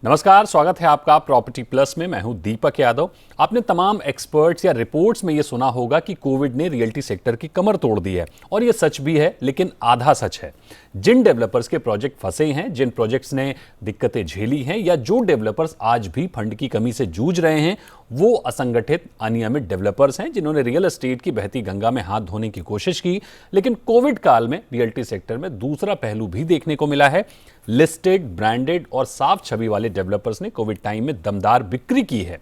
नमस्कार, स्वागत है आपका प्रॉपर्टी प्लस में। मैं हूं दीपक यादव। आपने तमाम एक्सपर्ट्स या रिपोर्ट्स में यह सुना होगा कि कोविड ने रियल्टी सेक्टर की कमर तोड़ दी है, और यह सच भी है, लेकिन आधा सच है। जिन डेवलपर्स के प्रोजेक्ट फंसे हैं, जिन प्रोजेक्ट्स ने दिक्कतें झेली हैं, या जो डेवलपर्स आज भी फंड की कमी से जूझ रहे हैं, वो असंगठित अनियमित डेवलपर्स हैं जिन्होंने रियल एस्टेट की बहती गंगा में हाथ धोने की कोशिश की। लेकिन कोविड काल में रियल्टी सेक्टर में दूसरा पहलू भी देखने को मिला है। लिस्टेड, ब्रांडेड और साफ छवि वाले डेवलपर्स ने कोविड टाइम में दमदार बिक्री की है।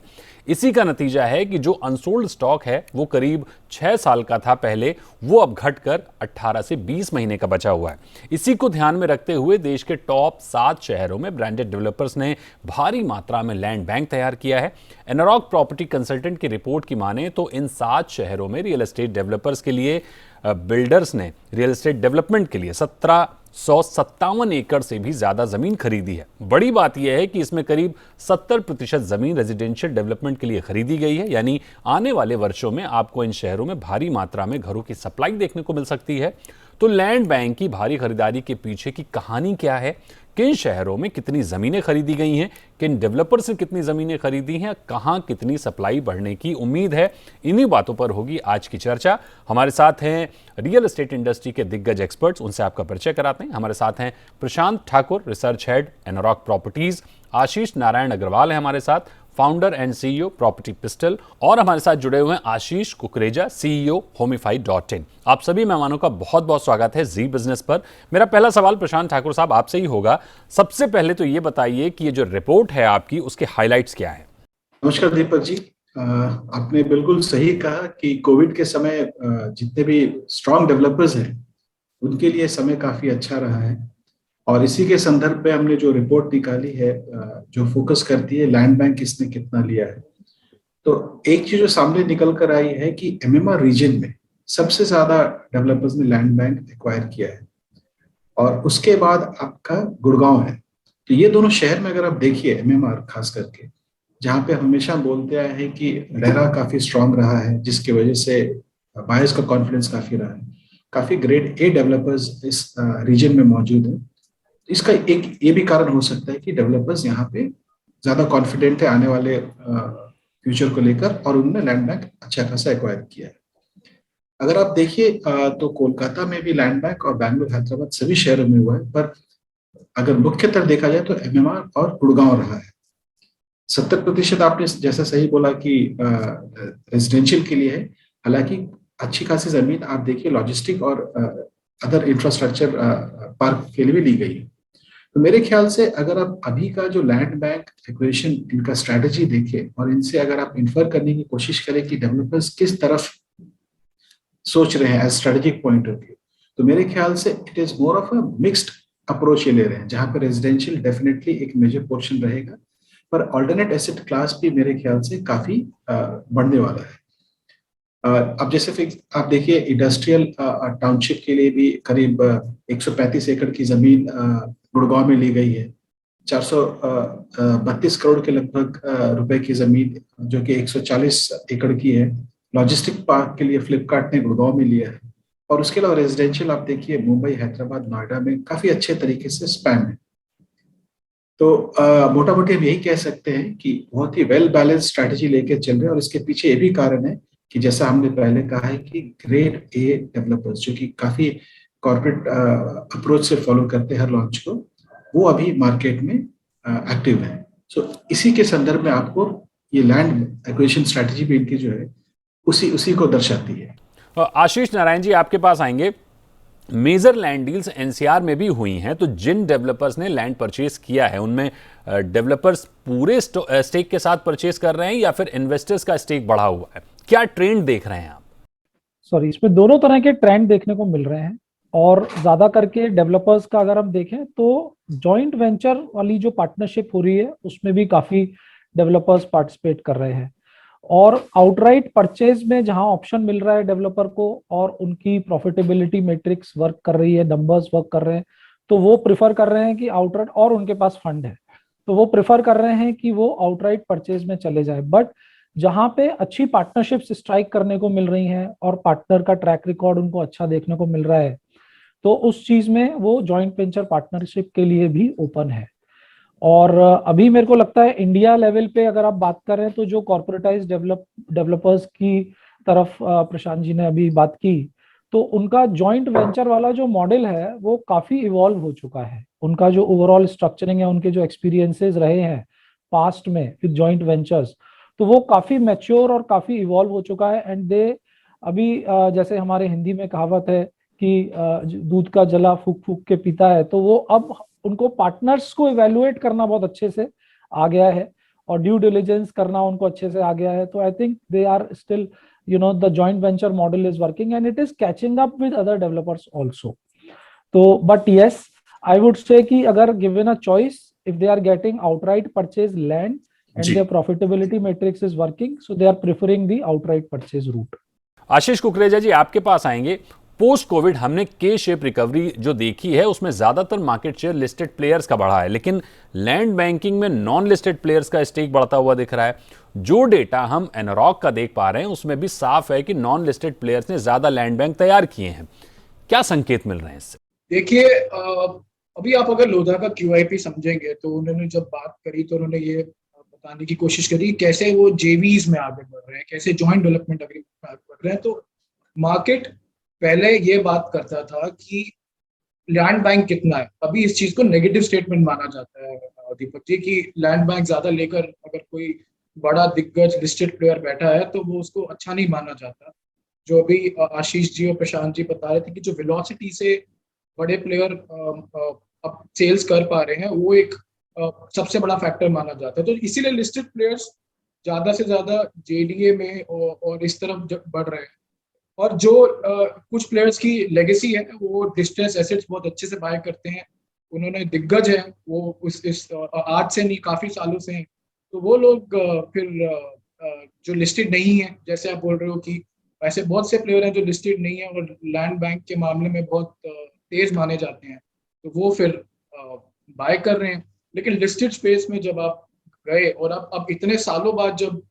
इसी का नतीजा है कि जो अनसोल्ड स्टॉक है वो करीब 6 साल का था पहले, वो अब घटकर 18 से 20 महीने का बचा हुआ है। इसी को ध्यान में रखते हुए देश के टॉप 7 शहरों में ब्रांडेड डेवलपर्स ने भारी मात्रा में लैंड बैंक तैयार किया है। एनारॉक प्रॉपर्टी कंसल्टेंट की रिपोर्ट की माने तो इन 7 शहरों में रियल एस्टेट डेवलपर्स के लिए बिल्डर्स ने रियल एस्टेट डेवलपमेंट के लिए 1757 एकड़ से भी ज्यादा जमीन खरीदी है। बड़ी बात यह है कि इसमें करीब 70% जमीन रेजिडेंशियल डेवलपमेंट के लिए खरीदी गई है, यानी आने वाले वर्षों में आपको इन शहरों में भारी मात्रा में घरों की सप्लाई देखने को मिल सकती है। तो लैंड बैंक की भारी खरीदारी के पीछे की कहानी क्या है, किन शहरों में कितनी जमीनें खरीदी गई हैं, किन डेवलपर्स ने कितनी जमीनें खरीदी हैं, कहां कितनी सप्लाई बढ़ने की उम्मीद है, इन्हीं बातों पर होगी आज की चर्चा। हमारे साथ हैं रियल एस्टेट इंडस्ट्री के दिग्गज एक्सपर्ट्स, उनसे आपका परिचय कराते हैं। हमारे साथ हैं Prashant Thakur, research head Anarock properties. Ashish Narayan Agarwal है हमारे साथ, founder and CEO property pistol. और हमारे साथ जुड़े हुए हैं आशीष कुकरेजा, सीईओ होमिफाई.in। आप सभी मेहमानों का बहुत बहुत स्वागत है जी बिजनेस पर। मेरा पहला सवाल प्रशांत ठाकुर साहब आपसे ही होगा। सबसे पहले तो ये बताइए कि ये जो रिपोर्ट है आपकी, उसके हाइलाइट्स क्या है? नमस्कार दीपक जी। आपने बिल्कुल सही कहा कि कोविड के समय जितने भी स्ट्रॉन्ग डेवलपर्स हैं उनके लिए समय काफी अच्छा रहा है, और इसी के संदर्भ में हमने जो रिपोर्ट निकाली है जो फोकस करती है लैंड बैंक किसने कितना लिया है, तो एक चीज जो सामने निकल कर आई है कि एमएमआर रीजन में सबसे ज्यादा डेवलपर्स ने लैंड बैंक एक्वायर किया है, और उसके बाद आपका गुड़गांव है। तो ये दोनों शहर में अगर आप देखिए एमएमआर खास करके, जहाँ पे हमेशा बोलते आए हैं कि रेरा काफी स्ट्रांग रहा है, जिसकी वजह से बायर्स का कॉन्फिडेंस काफी रहा है, काफी ग्रेड ए डेवलपर्स इस रीजन में मौजूद हैं। इसका एक ये भी कारण हो सकता है कि डेवलपर्स यहाँ पे ज्यादा कॉन्फिडेंट है आने वाले फ्यूचर को लेकर, और उन्होंने लैंड बैंक अच्छा खासा एक्वायर किया है। अगर आप देखिए तो कोलकाता में भी लैंड बैंक और बैंगलोर, हैदराबाद सभी शहरों में हुआ है, पर अगर मुख्यतः देखा जाए तो एमएमआर और गुड़गांव रहा है। 70% आपने जैसा सही बोला कि रेजिडेंशियल के लिए है, हालांकि अच्छी खासी जमीन आप देखिए लॉजिस्टिक और अदर इंफ्रास्ट्रक्चर पार्क के लिए भी ली गई है। तो मेरे ख्याल से अगर आप अभी का जो लैंड बैंक एक्विजिशन इनका स्ट्रैटेजी देखें और इनसे अगर आप इन्फर करने की कोशिश करें कि डेवलपर्स किस तरफ सोच रहे हैं as strategic point of view, तो मेरे ख्याल से it is more of a mixed approach ये ले रहे हैं, जहां पर रेजिडेंशियल डेफिनेटली एक मेजर पोर्शन रहेगा, पर ऑल्टरनेट एसेट क्लास भी मेरे ख्याल से काफी बढ़ने वाला है। अब जैसे आप देखिए इंडस्ट्रियल टाउनशिप के लिए भी करीब 135 एकड़ की जमीन गुड़गांव में ली गई है। 432 करोड़ के लगभग रुपए की जमीन, जो कि 140 एकड़ की है, लॉजिस्टिक पार्क के लिए फ्लिपकार्ट ने गुड़गांव में लिया है। और उसके अलावा रेजिडेंशियल आप देखिए मुंबई, हैदराबाद, नोएडा में काफी अच्छे तरीके से स्पैन है। तो मोटा मोटी हम यही कह सकते हैं कि बहुत ही वेल बैलेंस स्ट्रैटेजी लेके चल रहे हैं, और इसके पीछे ये भी कारण है कि जैसा हमने पहले कहा है कि ग्रेड ए डेवलपर्स जो कि काफी कॉर्पोरेट अप्रोच से फॉलो करते हैं हर लॉन्च को, वो अभी मार्केट में एक्टिव है। सो इसी के संदर्भ में आपको ये लैंड एक्विजिशन स्ट्रैटेजी भी इनकी जो है उसी को दर्शाती है। आशीष नारायण जी, आपके पास आएंगे। मेजर लैंड डील्स एनसीआर में भी हुई हैं, तो जिन डेवलपर्स ने लैंड परचेज किया है उनमें डेवलपर्स पूरे स्टेक के साथ परचेज कर रहे हैं या फिर इन्वेस्टर्स का स्टेक बढ़ा हुआ है? क्या ट्रेंड देख रहे हैं आप? इसमें दोनों तरह के ट्रेंड देखने को मिल रहे हैं, और ज्यादा करके डेवलपर्स का अगर हम देखें तो जॉइंट वेंचर वाली जो पार्टनरशिप हो रही है उसमें भी काफी डेवलपर्स पार्टिसिपेट कर रहे हैं, और आउटराइट परचेज में जहां ऑप्शन मिल रहा है डेवलपर को और उनकी प्रॉफिटेबिलिटी मैट्रिक्स वर्क कर रही है, नंबर्स वर्क कर रहे हैं, तो वो प्रिफर कर रहे हैं कि आउटराइट, और उनके पास फंड है तो वो प्रिफर कर रहे हैं कि वो आउटराइट परचेज में चले जाए। बट जहां पे अच्छी पार्टनरशिप्स स्ट्राइक करने को मिल रही हैं और पार्टनर का ट्रैक रिकॉर्ड उनको अच्छा देखने को मिल रहा है, तो उस चीज में वो जॉइंट वेंचर पार्टनरशिप के लिए भी ओपन है। और अभी मेरे को लगता है इंडिया लेवल पे अगर आप बात कर रहे हैं तो जो कॉर्पोरेटाइज डेवलपर्स की तरफ प्रशांत जी ने अभी बात की, तो उनका जॉइंट वेंचर वाला जो मॉडल है वो काफी इवॉल्व हो चुका है। उनका जो ओवरऑल स्ट्रक्चरिंग है, उनके जो एक्सपीरियंसेस रहे हैं पास्ट में विद जॉइंट वेंचर्स, तो वो काफी मैच्योर और काफी इवॉल्व हो चुका है। एंड दे अभी जैसे हमारे हिंदी में कहावत है कि दूध का जला फूक फूक के पीता है, तो वो अब उनको पार्टनर्स को इवेलुएट करना बहुत अच्छे से आ गया है और ड्यू डिलिजेंस करना उनको अच्छे से आ गया है। तो I think they are still, the joint venture model is working and it is catching up with other developers also. तो but yes, I would say कि अगर given a choice, if they are getting outright purchase land and जी their profitability matrix is working, so they are preferring the outright purchase route. आशीष कुकरेजा जी, आपके पास आएंगे। Post Covid हमने के shape recovery जो देखी है उसमें ज्यादातर मार्केट शेयर लिस्टेड प्लेयर्स का बढ़ा है, लेकिन लैंड बैंकिंग में नॉन लिस्टेड प्लेयर्स का स्टेक बढ़ता हुआ दिख रहा है। जो डेटा हम एनरॉक का देख पा रहे हैं उसमें भी साफ है कि नॉन लिस्टेड प्लेयर्स ने ज्यादा लैंड बैंक तैयार किए हैं। क्या संकेत मिल रहे हैं इससे? देखिए, अभी आप अगर लोधा का QIP समझेंगे तो उन्होंने जब बात करी तो उन्होंने ये बताने की कोशिश करी कैसे वो जेवीज में आगे बढ़ रहे हैं, कैसे जॉइंट डेवलपमेंट एग्रीमेंट में आगे बढ़ रहे हैं। तो मार्केट पहले ये बात करता था कि लैंड बैंक कितना है, अभी इस चीज को नेगेटिव स्टेटमेंट माना जाता है दीपक जी, कि लैंड बैंक ज्यादा लेकर अगर कोई बड़ा दिग्गज लिस्टेड प्लेयर बैठा है तो वो उसको अच्छा नहीं माना जाता। जो अभी आशीष जी और प्रशांत जी बता रहे थे कि जो वेलोसिटी से बड़े प्लेयर अब सेल्स कर पा रहे हैं वो एक सबसे बड़ा फैक्टर माना जाता है। तो इसीलिए लिस्टेड प्लेयर्स ज्यादा से ज्यादा JDA में और इस तरफ बढ़ रहे हैं। और जो कुछ प्लेयर्स की लेगेसी है वो डिस्ट्रेस एसेट्स बहुत अच्छे से बाय करते हैं, उन्होंने दिग्गज है वो इस आज से नहीं काफी सालों से हैं। तो वो लोग फिर जो लिस्टेड नहीं है, जैसे आप बोल रहे हो कि ऐसे बहुत से प्लेयर हैं जो लिस्टेड नहीं है और लैंड बैंक के मामले में बहुत तेज माने जाते हैं, तो वो फिर बाय कर रहे हैं। लेकिन लिस्टेड स्पेस में जब आप गए और अब इतने सालों बाद जब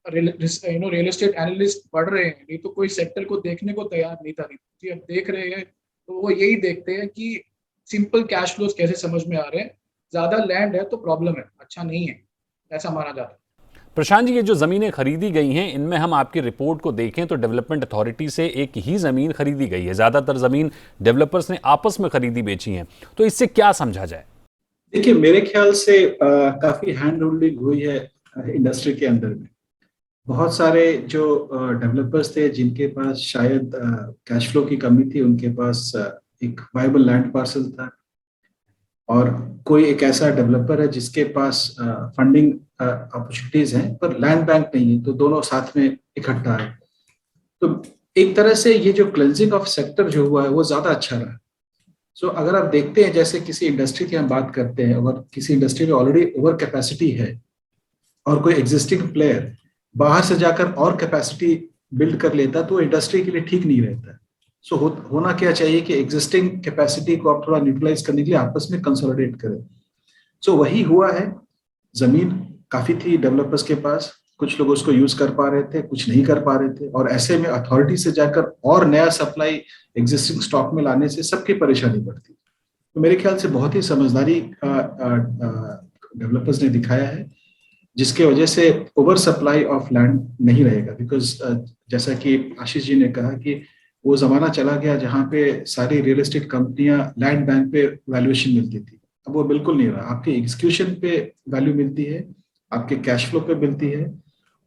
रियल एस्टेट एनालिस्ट बढ़ रहे हैं, नहीं तो कोई सेक्टर को देखने को तैयार नहीं था, नहीं अब देख रहे हैं तो वो यही देखते हैं कि सिंपल कैश फ्लोज कैसे समझ में आ रहे हैं, ज्यादा लैंड है तो प्रॉब्लम है, अच्छा नहीं है, ऐसा माना जाता है। प्रशांत जी, ये जो जमीनें खरीदी गई हैं इनमें हम आपकी रिपोर्ट को देखें तो डेवलपमेंट अथॉरिटी से एक ही जमीन खरीदी गई है, ज्यादातर जमीन डेवलपर्स ने आपस में खरीदी बेची हैं। तो इससे क्या समझा जाए? देखिए, मेरे ख्याल से काफी हैंड होल्डिंग हुई है इंडस्ट्री के अंदर में। बहुत सारे जो डेवलपर्स थे जिनके पास शायद कैश फ्लो की कमी थी, उनके पास एक वायबल लैंड पार्सल था, और कोई एक ऐसा डेवलपर है जिसके पास फंडिंग अपॉर्चुनिटीज हैं पर लैंड बैंक नहीं है, तो दोनों साथ में इकट्ठा है। तो एक तरह से ये जो क्लेंजिंग ऑफ सेक्टर जो हुआ है वो ज्यादा अच्छा रहा। सो अगर आप देखते हैं, जैसे किसी इंडस्ट्री की हम बात करते हैं, अगर किसी इंडस्ट्री में ऑलरेडी ओवर कैपेसिटी है और कोई एग्जिस्टिंग प्लेयर बाहर से जाकर और कैपेसिटी बिल्ड कर लेता तो इंडस्ट्री के लिए ठीक नहीं रहता। सो होना क्या चाहिए कि एग्जिस्टिंग कैपेसिटी को आप थोड़ा न्यूट्रलाइज करने के लिए आपस में कंसोलिडेट करें। सो वही हुआ है। जमीन काफी थी डेवलपर्स के पास, कुछ लोग उसको यूज कर पा रहे थे, कुछ नहीं कर पा रहे थे, और ऐसे में अथॉरिटी से जाकर और नया सप्लाई एग्जिस्टिंग स्टॉक में लाने से सबकी परेशानी बढ़ती। तो मेरे ख्याल से बहुत ही समझदारी डेवलपर्स ने दिखाया है, जिसके वजह से ओवर सप्लाई ऑफ लैंड नहीं रहेगा। बिकॉज जैसा कि आशीष जी ने कहा कि वो जमाना चला गया जहाँ पे सारी रियल एस्टेट कंपनियां लैंड बैंक पे वैल्यूएशन मिलती थी, अब वो बिल्कुल नहीं रहा। आपके एग्जीक्यूशन पे वैल्यू मिलती है, आपके कैश फ्लो पे मिलती है,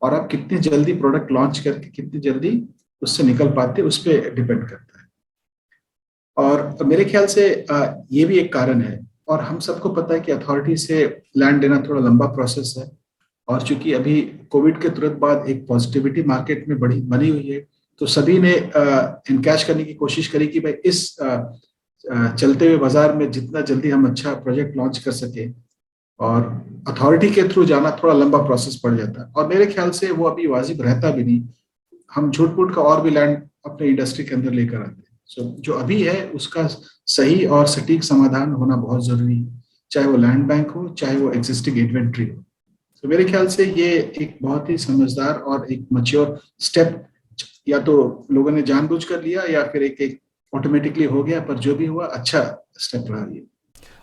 और आप कितनी जल्दी प्रोडक्ट लॉन्च करके कितनी जल्दी उससे निकल पाते उस पर डिपेंड करता है। और मेरे ख्याल से ये भी एक कारण है। और हम सबको पता है कि अथॉरिटी से लैंड लेना थोड़ा लंबा प्रोसेस है, और चूंकि अभी कोविड के तुरंत बाद एक पॉजिटिविटी मार्केट में बनी हुई है, तो सभी ने इनकैश करने की कोशिश करी कि भाई इस चलते हुए बाजार में जितना जल्दी हम अच्छा प्रोजेक्ट लॉन्च कर सके, और अथॉरिटी के थ्रू जाना थोड़ा लंबा प्रोसेस पड़ जाता है, और मेरे ख्याल से वो अभी वाजिब रहता भी नहीं। हम झूठ मूठ का और भी लैंड अपने इंडस्ट्री के अंदर लेकर आते हैं। सो जो अभी है उसका सही और सटीक समाधान होना बहुत जरूरी है, चाहे वो लैंड बैंक हो, चाहे वो एग्जिस्टिंग इन्वेंट्री हो। तो मेरे ख्याल से ये एक बहुत ही समझदार और एक मैच्योर स्टेप, या तो लोगों ने जानबूझ कर लिया या फिर एक ऑटोमेटिकली हो गया, पर जो भी हुआ अच्छा स्टेप रहा ये।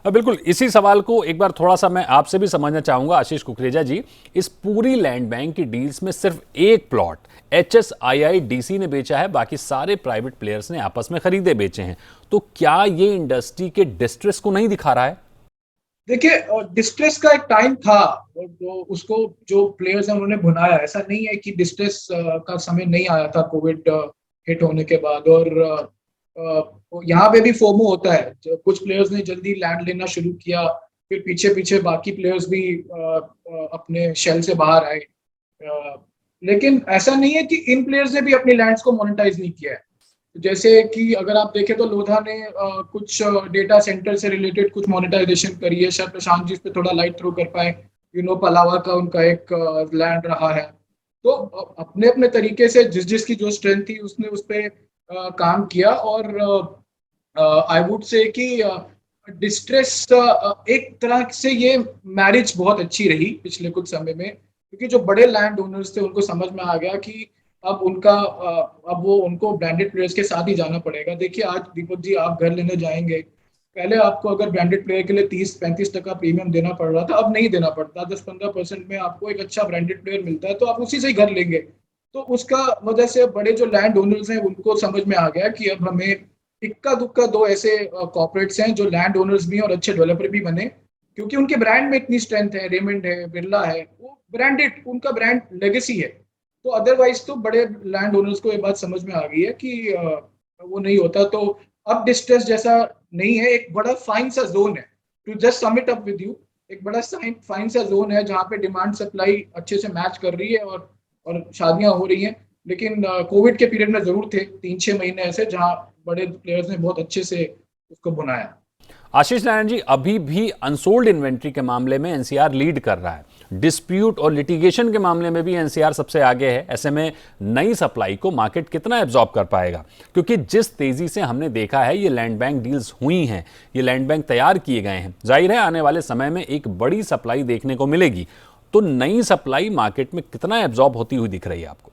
बिल्कुल इसी सवाल को एक बार थोड़ा सा मैं आपसे भी समझना चाहूंगा आशीष कुकरेजा जी। इस पूरी लैंड बैंक की डील्स में सिर्फ एक प्लॉट HSIIDC ने बेचा है, बाकी सारे प्राइवेट प्लेयर्स ने आपस में खरीदे बेचे हैं। तो क्या ये इंडस्ट्री के डिस्ट्रेस को नहीं दिखा रहा है? देखिए, डिस्ट्रेस का एक टाइम था, और उसको जो प्लेयर्स हैं उन्होंने भुनाया। ऐसा नहीं है कि डिस्ट्रेस का समय नहीं आया था कोविड हिट होने के बाद। और यहाँ पे भी फोमो होता है, कुछ प्लेयर्स ने जल्दी लैंड लेना शुरू किया, फिर पीछे पीछे बाकी प्लेयर्स भी अपने शेल से बाहर आए। लेकिन ऐसा नहीं है कि इन प्लेयर्स ने भी अपनी लैंड्स को मोनेटाइज नहीं किया है। जैसे कि अगर आप देखें तो लोधा ने कुछ डेटा सेंटर से रिलेटेड कुछ मोनेटाइजेशन करी है। शायद प्रशांत जी इस पे थोड़ा लाइट थ्रो कर पाए। पलावा का उनका एक लैंड रहा है। तो अपने अपने तरीके से जिस जिसकी जो स्ट्रेंथ थी उसने उस पर काम किया। और आई वुड से कि डिस्ट्रेस एक तरह से ये मैरिज बहुत अच्छी रही पिछले कुछ समय में, क्योंकि जो बड़े लैंड ओनर्स थे उनको समझ में आ गया कि अब वो उनको ब्रांडेड प्लेयर्स के साथ ही जाना पड़ेगा। देखिए, आज दीपक जी आप घर लेने जाएंगे, पहले आपको अगर ब्रांडेड प्लेयर के लिए 30-35% प्रीमियम देना पड़ रहा था, अब नहीं देना पड़ता। 10-15% में आपको एक अच्छा ब्रांडेड प्लेयर मिलता है, तो आप उसी से ही घर लेंगे। तो उसका वजह से बड़े जो लैंड ओनर्स हैं उनको समझ में आ गया कि अब हमें इक्का दुक्का दो ऐसे कॉर्पोरेट्स हैं जो लैंड ओनर्स भी हैं और अच्छे डेवलपर भी बने, क्योंकि उनके ब्रांड में इतनी स्ट्रेंथ है। रेमंड है, बिरला है, वो ब्रांडेड, उनका ब्रांड लेगेसी है। तो अदरवाइज तो बड़े लैंड ओनर्स को ये बात समझ में आ गई है कि वो नहीं होता। तो अब डिस्ट्रेस जैसा नहीं है, एक बड़ा फाइन सा जोन है। To just sum it up with you, एक बड़ा फाइन सा जोन है जहाँ पे डिमांड सप्लाई अच्छे से मैच कर रही है और शादियां हो रही हैं। लेकिन कोविड के पीरियड में जरूर थे 3-6 महीने ऐसे जहाँ बड़े प्लेयर्स ने बहुत अच्छे से उसको बुनाया। आशीष नारायण जी, अभी भी अनसोल्ड इन्वेंट्री के मामले में एनसीआर लीड कर रहा है। डिस्प्यूट और लिटिगेशन के मामले में भी एनसीआर सबसे आगे है। ऐसे में नई सप्लाई को मार्केट कितना एब्जॉर्ब कर पाएगा? क्योंकि जिस तेजी से हमने देखा है ये लैंड बैंक डील्स हुई हैं, ये लैंड बैंक तैयार किए गए हैं, जाहिर है आने वाले समय में एक बड़ी सप्लाई देखने को मिलेगी। तो नई सप्लाई मार्केट में कितना एब्जॉर्ब होती हुई दिख रही है आपको?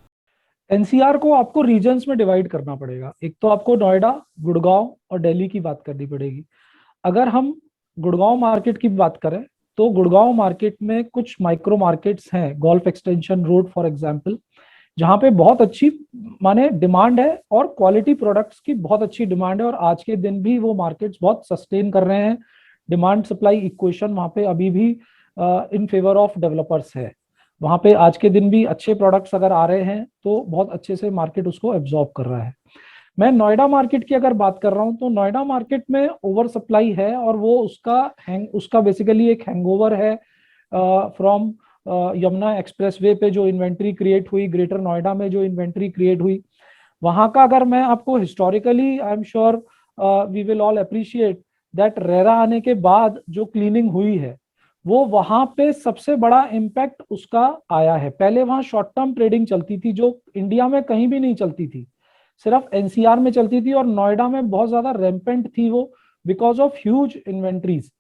एनसीआर को आपको रीजन्स में डिवाइड करना पड़ेगा। एक तो आपको नोएडा, गुड़गांव और दिल्ली की बात करनी पड़ेगी। अगर हम गुड़गांव मार्केट की बात करें तो गुड़गांव मार्केट में कुछ माइक्रो मार्केट्स हैं, golf extension road for example, जहां पे बहुत अच्छी माने डिमांड है और क्वालिटी प्रोडक्ट्स की बहुत अच्छी डिमांड है। और आज के दिन भी वो मार्केट्स बहुत सस्टेन कर रहे हैं। डिमांड सप्लाई इक्वेशन वहां पे अभी भी इन फेवर ऑफ डेवलपर्स है। वहां पे आज के दिन भी अच्छे प्रोडक्ट्स अगर आ रहे हैं तो बहुत अच्छे से मार्केट उसको एब्जॉर्ब कर रहा है। मैं नोएडा मार्केट की अगर बात कर रहा हूं तो नोएडा मार्केट में ओवर सप्लाई है और वो उसका बेसिकली एक हैंगओवर है फ्रॉम यमुना एक्सप्रेसवे पे जो इन्वेंट्री क्रिएट हुई, ग्रेटर नोएडा में जो इन्वेंट्री क्रिएट हुई, वहां का अगर मैं आपको historically I am sure we will all appreciate that RERA आने के बाद जो क्लीनिंग हुई है वो वहां पे सबसे बड़ा इम्पैक्ट उसका आया है। पहले वहां शॉर्ट टर्म ट्रेडिंग चलती थी जो इंडिया में कहीं भी नहीं चलती थी, सिर्फ एनसीआर में चलती थी और नोएडा में बहुत ज्यादा रैम्पेंट थी वो बिकॉज ऑफ ह्यूज इन्वेंट्रीज।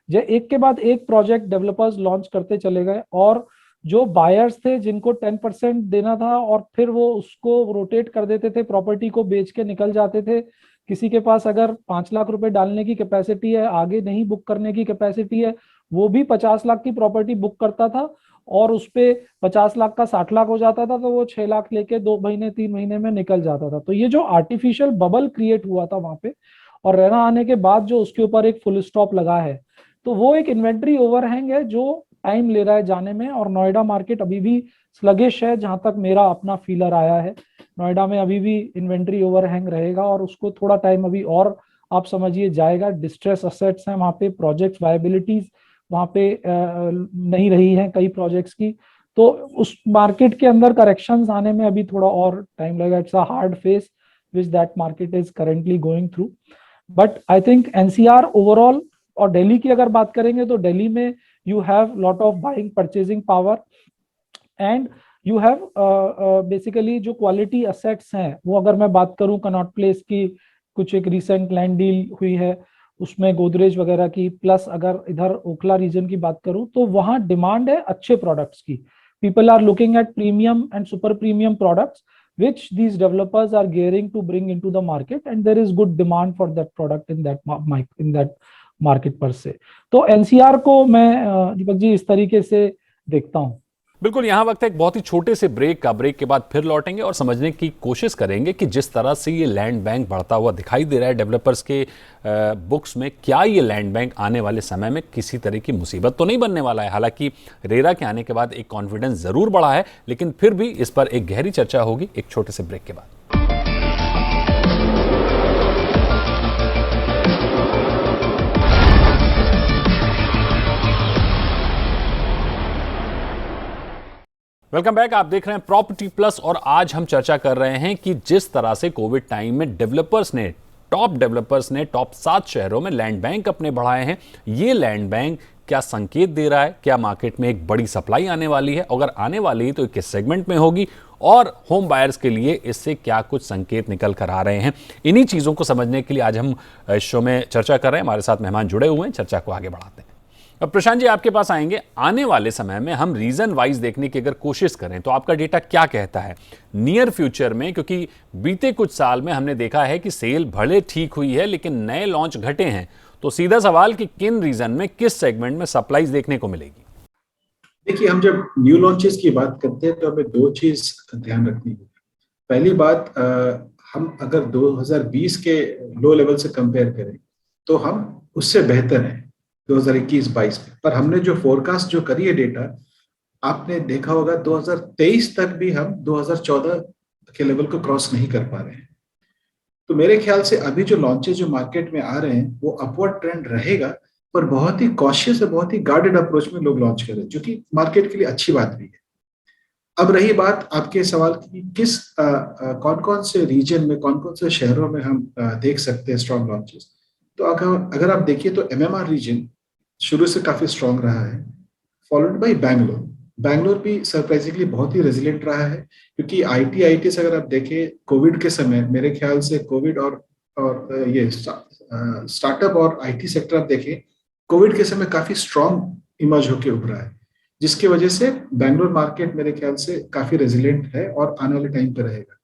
जो एक के बाद एक प्रोजेक्ट डेवलपर्स लॉन्च करते चले गए और जो बायर्स थे जिनको 10% देना था और फिर वो उसको रोटेट कर देते थे, प्रॉपर्टी को बेच के निकल जाते थे। किसी के पास अगर 5 लाख रुपए डालने की कैपेसिटी है, आगे नहीं बुक करने की कैपेसिटी है, वो भी 50 लाख की प्रॉपर्टी बुक करता था और उस पे 50 लाख का 60 लाख हो जाता था, तो वो 6 लाख लेके 2 महीने 3 महीने में निकल जाता था। तो ये जो आर्टिफिशियल बबल क्रिएट हुआ था वहां पे और रेरा आने के बाद जो उसके ऊपर एक फुल स्टॉप लगा है, तो वो एक इन्वेंट्री ओवरहैंग है जो टाइम ले रहा है जाने में। और नोएडा मार्केट अभी भी स्लगिश है, जहां तक मेरा अपना फीलर आया है। नोएडा में अभी भी इन्वेंट्री ओवरहैंग रहेगा और उसको थोड़ा टाइम अभी और आप समझिए जाएगा। डिस्ट्रेस असेट्स हैं वहां पे, प्रोजेक्ट वायबिलिटीज वहां पे नहीं रही है कई प्रोजेक्ट्स की, तो उस मार्केट के अंदर करेक्शंस आने में अभी थोड़ा और टाइम लगेगा। It's a hard face which that market is currently going through, but I think NCR overall. और दिल्ली की अगर बात करेंगे तो दिल्ली में you have lot of buying purchasing power and you have basically जो क्वालिटी असेट्स हैं वो, अगर मैं बात करूं कनॉट प्लेस की, कुछ एक रिसेंट लैंड डील हुई है उसमें गोदरेज वगैरह की, प्लस अगर इधर ओखला रीजन की बात करूं तो वहां डिमांड है अच्छे प्रोडक्ट्स की। People are looking at premium and super premium products which these developers are gearing to bring into the market, and there is good demand for that product in that market पर से। तो NCR को मैं दीपक जी इस तरीके से देखता हूं। बिल्कुल, यहां वक्त है एक बहुत ही छोटे से ब्रेक का। ब्रेक के बाद फिर लौटेंगे और समझने की कोशिश करेंगे कि जिस तरह से ये लैंड बैंक बढ़ता हुआ दिखाई दे रहा है डेवलपर्स के बुक्स में, क्या ये लैंड बैंक आने वाले समय में किसी तरह की मुसीबत तो नहीं बनने वाला है। हालांकि रेरा के आने के बाद एक कॉन्फिडेंस जरूर बढ़ा है, लेकिन फिर भी इस पर एक गहरी चर्चा होगी एक छोटे से ब्रेक के बाद। Welcome back. आप देख रहे हैं प्रॉपर्टी प्लस और आज हम चर्चा कर रहे हैं कि जिस तरह से कोविड टाइम में टॉप डेवलपर्स ने टॉप 7 शहरों में लैंड बैंक अपने बढ़ाए हैं, ये लैंड बैंक क्या संकेत दे रहा है? क्या मार्केट में एक बड़ी सप्लाई आने वाली है? अगर आने वाली है तो किस सेगमेंट में होगी? और होम बायर्स के लिए इससे क्या कुछ संकेत निकल कर आ रहे हैं? इन्हीं चीज़ों को समझने के लिए आज हम इस शो में चर्चा कर रहे हैं। हमारे साथ मेहमान जुड़े हुए हैं, चर्चा को आगे बढ़ाते हैं। अब प्रशांत जी आपके पास आएंगे। आने वाले समय में हम रीजन वाइज देखने की अगर कोशिश करें तो आपका डेटा क्या कहता है नियर फ्यूचर में? क्योंकि बीते कुछ साल में हमने देखा है कि सेल भले ठीक हुई है लेकिन नए लॉन्च घटे हैं। तो सीधा सवाल कि किन रीजन में, किस सेगमेंट में सप्लाईज देखने को मिलेगी? देखिए, हम जब न्यू लॉन्चेस की बात करते हैं तो हमें 2 चीज ध्यान रखनी होगी। पहली बात, हम अगर 2020 के लो लेवल से कंपेयर करें तो हम उससे बेहतर हैं 2021-22 में। पर हमने जो फोरकास्ट जो करी है डेटा, आपने देखा होगा 2023 तक भी हम 2014 के लेवल को क्रॉस नहीं कर पा रहे हैं। तो मेरे ख्याल से अभी जो लॉन्चेस जो मार्केट में आ रहे हैं वो अपवर्ड ट्रेंड रहेगा, पर बहुत ही कॉशियस और बहुत ही गार्डेड अप्रोच में लोग लॉन्च कर रहे हैं, जो कि मार्केट के लिए अच्छी बात भी है। अब रही बात आपके सवाल की, किस कौन कौन से रीजन में, कौन कौन से शहरों में हम देख सकते हैं स्ट्रॉन्ग लॉन्चेस। तो अगर आप देखिए तो एमएमआर रीजन शुरू से काफी स्ट्रॉन्ग रहा है, फॉलोड बाय बैंगलोर। बैंगलोर भी सरप्राइजिंगली बहुत ही रेजिलिएंट रहा है, क्योंकि आईटी से अगर आप देखें कोविड के समय, मेरे ख्याल से कोविड और ये स्टार्टअप और आईटी सेक्टर आप देखें, कोविड के समय काफी स्ट्रॉन्ग इमर्ज होकर उभरा है, जिसकी वजह से बैंगलोर मार्केट मेरे ख्याल से काफी रेजिलिएंट है और आने वाले टाइम पे रहेगा।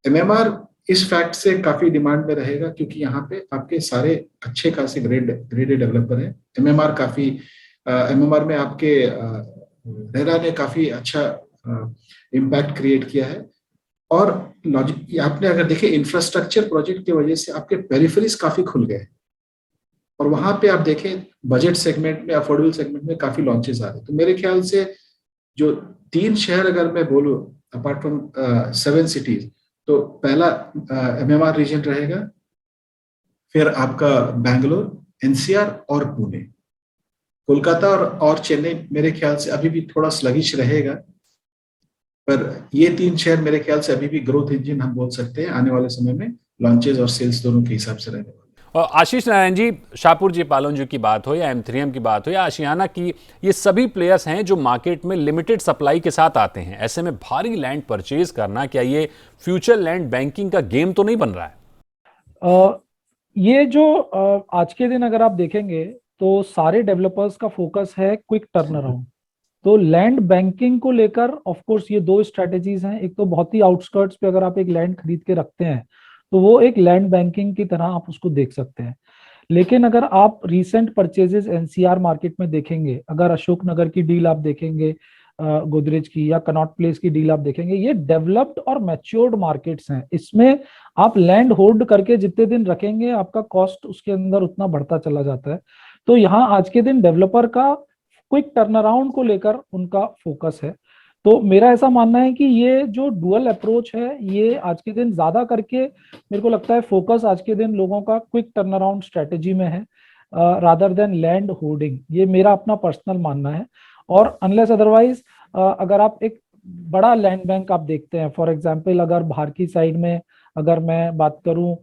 एमएमआर इस फैक्ट से काफी डिमांड में रहेगा, क्योंकि यहाँ पे आपके सारे अच्छे खासे ग्रेडेड डेवलपर हैं। एमएमआर में आपके रेरा ने काफी अच्छा इम्पैक्ट क्रिएट किया है। और आपने अगर देखे इंफ्रास्ट्रक्चर प्रोजेक्ट की वजह से आपके पेरिफेरीज काफी खुल गए, और वहां पे आप देखें बजट सेगमेंट में, अफोर्डेबल सेगमेंट में काफी लॉन्चेस आ रहे हैं। तो मेरे ख्याल से जो 3 शहर अगर मैं बोलूं अपार्ट फ्रॉम 7 सिटीज, तो पहला एमएमआर रीजन रहेगा, फिर आपका बैंगलोर, एनसीआर और पुणे। कोलकाता और चेन्नई मेरे ख्याल से अभी भी थोड़ा स्लगिश रहेगा, पर ये 3 शहर मेरे ख्याल से अभी भी ग्रोथ इंजन हम बोल सकते हैं आने वाले समय में, लॉन्चेस और सेल्स दोनों के हिसाब से रहने वाले। और आशीष नारायण जी, शाहपुर जी पालोन जी की बात हो या M3M की बात हो या आशियाना की, ये सभी प्लेयर्स हैं जो मार्केट में लिमिटेड सप्लाई के साथ आते हैं। ऐसे में भारी लैंड परचेज करना, क्या ये फ्यूचर लैंड बैंकिंग का गेम तो नहीं बन रहा है? ये जो आज के दिन अगर आप देखेंगे तो सारे डेवलपर्स का फोकस है क्विक टर्न अराउंड। तो लैंड बैंकिंग को लेकर ऑफ कोर्स ये 2 स्ट्रेटेजीज हैं। एक तो बहुत ही आउटस्कर्ट्स पे अगर आप एक लैंड खरीद के रखते हैं तो वो एक लैंड बैंकिंग की तरह आप उसको देख सकते हैं। लेकिन अगर आप रीसेंट परचेजेस एनसीआर मार्केट में देखेंगे, अगर अशोक नगर की डील आप देखेंगे, गोदरेज की, या कनॉट प्लेस की डील आप देखेंगे, ये डेवलप्ड और मैच्योर्ड मार्केट्स हैं। इसमें आप लैंड होल्ड करके जितने दिन रखेंगे आपका कॉस्ट उसके अंदर उतना बढ़ता चला जाता है। तो यहाँ आज के दिन डेवलपर का क्विक टर्न अराउंड को लेकर उनका फोकस है। तो मेरा ऐसा मानना है कि ये जो डुअल अप्रोच है, ये आज के दिन ज्यादा करके मेरे को लगता है फोकस आज के दिन लोगों का क्विक टर्न अराउंड स्ट्रेटेजी में है, रादर देन लैंड होल्डिंग। ये मेरा अपना पर्सनल मानना है। और अनलेस अदरवाइज अगर आप एक बड़ा लैंड बैंक आप देखते हैं, फॉर एग्जांपल अगर बाहर की साइड में अगर मैं बात करूं,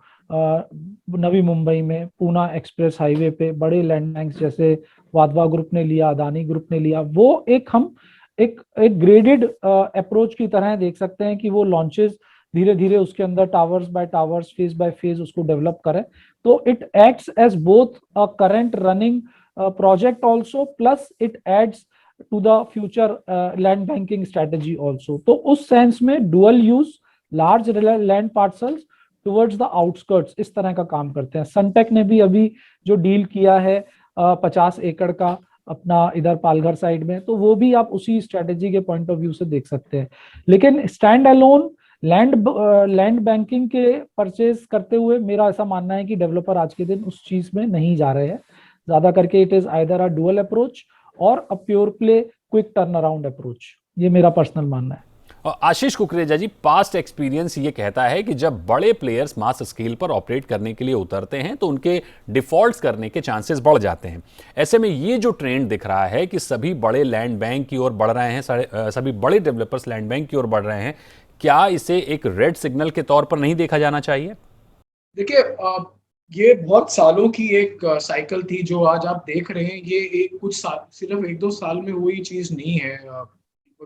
नवी मुंबई में पूना एक्सप्रेस हाईवे पे बड़े लैंड बैंक्स जैसे वाधवा ग्रुप ने लिया, अदानी ग्रुप ने लिया, वो हम एक ग्रेडेड अप्रोच की तरह देख सकते हैं कि वो लॉन्चेस धीरे धीरे उसके अंदर towers by towers, phase by phase उसको डेवलप करें। तो it acts as both a current running project also, plus it adds to the future land banking strategy also. तो उस सेंस में dual use large land parcels towards the outskirts इस तरह का काम करते हैं। सनटेक ने भी अभी जो डील किया है 50 एकड़ का अपना इधर पालघर साइड में, तो वो भी आप उसी स्ट्रेटेजी के पॉइंट ऑफ व्यू से देख सकते हैं। लेकिन स्टैंड अलोन लैंड बैंकिंग के परचेज करते हुए मेरा ऐसा मानना है कि डेवलपर आज के दिन उस चीज में नहीं जा रहे हैं। ज्यादा करके it is either a dual approach और a pure play quick turn around approach, ये मेरा पर्सनल मानना है। और आशीष कुकरेजा जी, पास्ट एक्सपीरियंस ये कहता है कि जब बड़े प्लेयर्स मास स्केल पर ऑपरेट करने के लिए उतरते हैं तो उनके डिफॉल्ट्स करने के चांसेस बढ़ जाते हैं। ऐसे में ये जो ट्रेंड दिख रहा है कि सभी बड़े लैंड बैंक की ओर बढ़ रहे हैं, सभी बड़े डेवलपर्स लैंड बैंक की ओर बढ़ रहे हैं, क्या इसे एक रेड सिग्नल के तौर पर नहीं देखा जाना चाहिए? देखिए, ये बहुत सालों की एक साइकिल थी जो आज आप देख रहे हैं। ये एक कुछ साल, सिर्फ 1-2 साल में हुई चीज नहीं है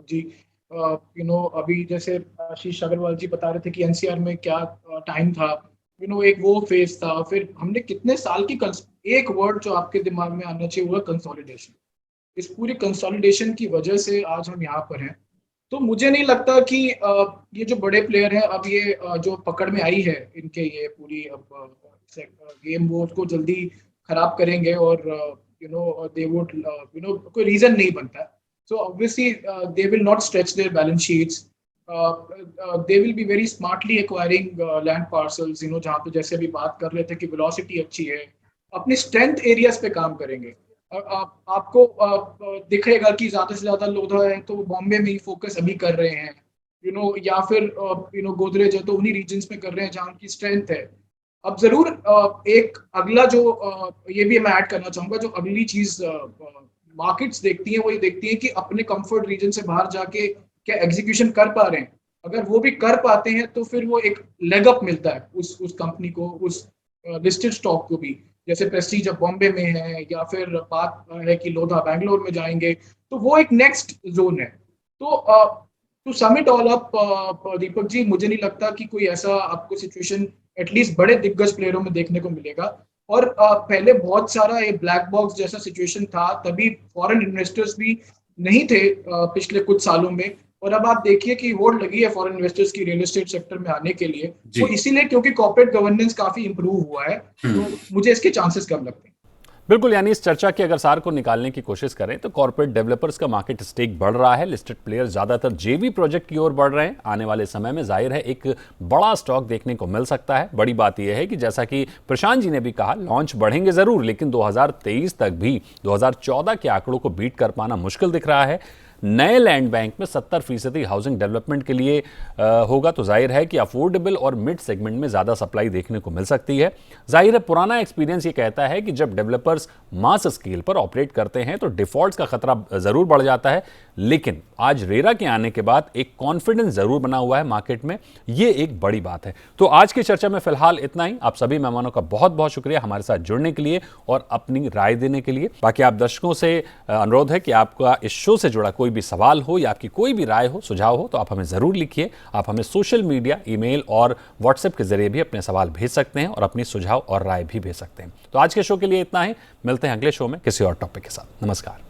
जी। अभी जैसे आशीष अग्रवाल जी बता रहे थे कि एनसीआर में क्या टाइम था, एक वो फेज था। फिर हमने कितने साल की एक वर्ड जो आपके दिमाग में आना चाहिए वो कंसोलिडेशन। इस पूरी कंसोलिडेशन की वजह से आज हम यहाँ पर हैं। तो मुझे नहीं लगता कि ये जो बड़े प्लेयर हैं अब ये जो पकड़ में आई है इनके ये पूरी अब गेम वो उसको जल्दी खराब करेंगे और दे वुड कोई रीजन नहीं बनता। So obviously they will not stretch their balance sheets, they will be very smartly acquiring land parcels, जहाँ पे जैसे अभी बात कर रहे थे कि वेलोसिटी अच्छी है, अपने स्ट्रेंथ एरियाज पे काम करेंगे। आपको दिखेगा कि ज्यादा से ज्यादा लोधा है तो बॉम्बे में ही फोकस अभी कर रहे हैं, या फिर गोदरेज है तो उन्हीं रीजन्स में कर रहे हैं जहाँ उनकी स्ट्रेंथ है। अब जरूर एक अगला जो ये भी मैं ऐड करना चाहूंगा, जो अगली चीज मार्केट्स देखती हैं वो ये देखती हैं कि अपने कंफर्ट रीजन से बाहर जाके क्या एग्जीक्यूशन कर पा रहे हैं। अगर वो भी कर पाते हैं तो फिर वो एक लेग अप मिलता है उस कंपनी को, उस लिस्टेड स्टॉक को भी। जैसे प्रेस्टीज अब बॉम्बे में है, या फिर बात है कि लोधा बैंगलोर में जाएंगे, तो वो एक नेक्स्ट जोन है। तो to sum it all up Deepak ji, मुझे नहीं लगता कि कोई ऐसा आपको सिचुएशन एटलीस्ट बड़े दिग्गज प्लेयरों में देखने को मिलेगा। और पहले बहुत सारा ये ब्लैक बॉक्स जैसा सिचुएशन था, तभी फॉरेन इन्वेस्टर्स भी नहीं थे पिछले कुछ सालों में। और अब आप देखिए कि होड़ लगी है फॉरेन इन्वेस्टर्स की रियल एस्टेट सेक्टर में आने के लिए, तो इसीलिए क्योंकि कॉर्पोरेट गवर्नेंस काफी इंप्रूव हुआ है, तो मुझे इसके चांसेस कम लगते हैं। बिल्कुल, यानी इस चर्चा के अगर सार को निकालने की कोशिश करें तो कॉर्पोरेट डेवलपर्स का मार्केट स्टेक बढ़ रहा है, लिस्टेड प्लेयर्स ज्यादातर जेवी प्रोजेक्ट की ओर बढ़ रहे हैं। आने वाले समय में जाहिर है एक बड़ा स्टॉक देखने को मिल सकता है। बड़ी बात यह है कि जैसा कि प्रशांत जी ने भी कहा, लॉन्च बढ़ेंगे जरूर, लेकिन 2023 तक भी 2014 के आंकड़ों को बीट कर पाना मुश्किल दिख रहा है। नए लैंड बैंक में 70% हाउसिंग डेवलपमेंट के लिए होगा, तो जाहिर है कि अफोर्डेबल और मिड सेगमेंट में ज़्यादा सप्लाई देखने को मिल सकती है। जाहिर है पुराना एक्सपीरियंस ये कहता है कि जब डेवलपर्स मास स्केल पर ऑपरेट करते हैं तो डिफॉल्ट्स का खतरा ज़रूर बढ़ जाता है, लेकिन आज रेरा के आने के बाद एक कॉन्फिडेंस ज़रूर बना हुआ है मार्केट में, ये एक बड़ी बात है। तो आज की चर्चा में फिलहाल इतना ही। आप सभी मेहमानों का बहुत बहुत शुक्रिया हमारे साथ जुड़ने के लिए और अपनी राय देने के लिए। बाकी आप दर्शकों से अनुरोध है कि आपका इस शो से जुड़ा कोई भी सवाल हो या आपकी कोई भी राय हो, सुझाव हो, तो आप हमें ज़रूर लिखिए। आप हमें सोशल मीडिया, ईमेल और व्हाट्सएप के जरिए भी अपने सवाल भेज सकते हैं और अपनी सुझाव और राय भी भेज सकते हैं। तो आज के शो के लिए इतना ही। मिलते हैं अगले शो में किसी और टॉपिक के साथ। नमस्कार।